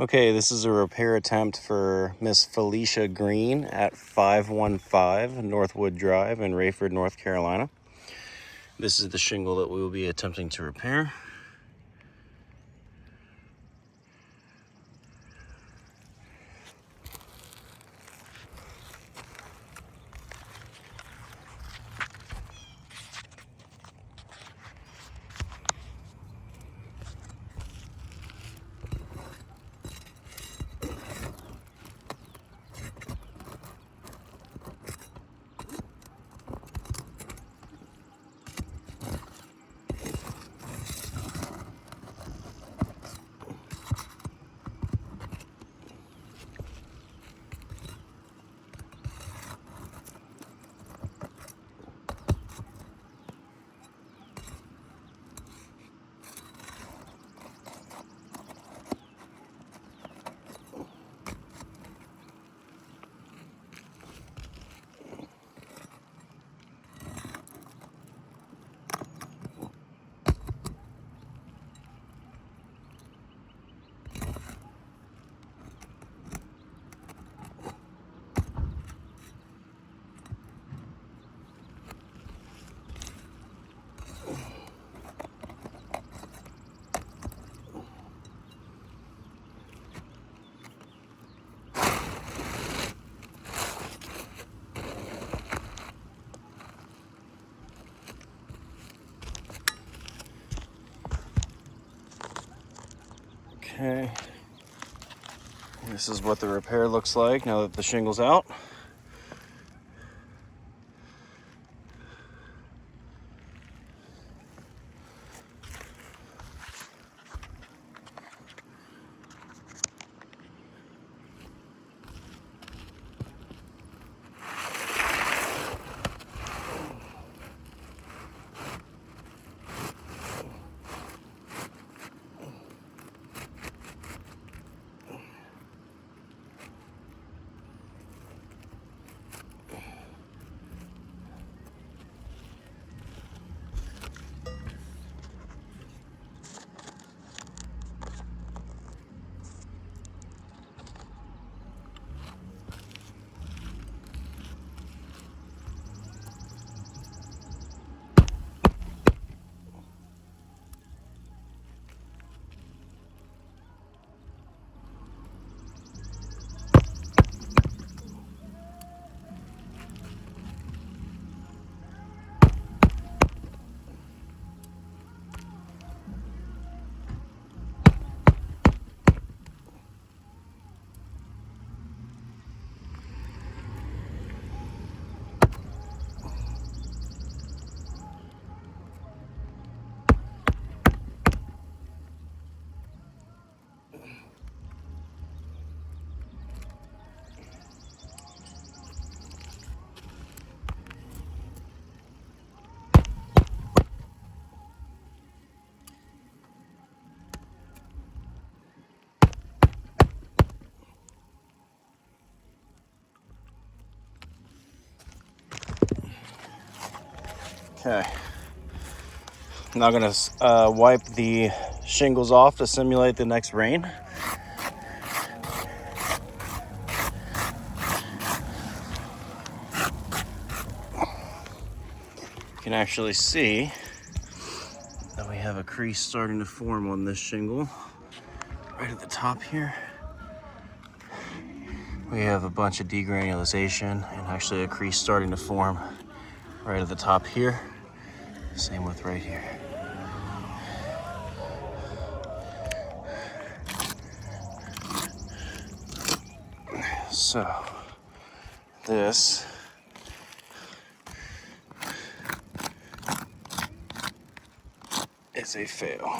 Okay, this is a repair attempt for Miss Felicia Green at 515 Northwood Drive in Rayford, North Carolina. This is the shingle that we will be attempting to repair. Okay, this is what the repair looks like now that the shingle's out. Okay, I'm now going to wipe the shingles off to simulate the next rain. You can actually see that we have a crease starting to form on this shingle right at the top here. We have a bunch of degranulation and actually a crease starting to form right at the top here. Same with right here. So this is a fail.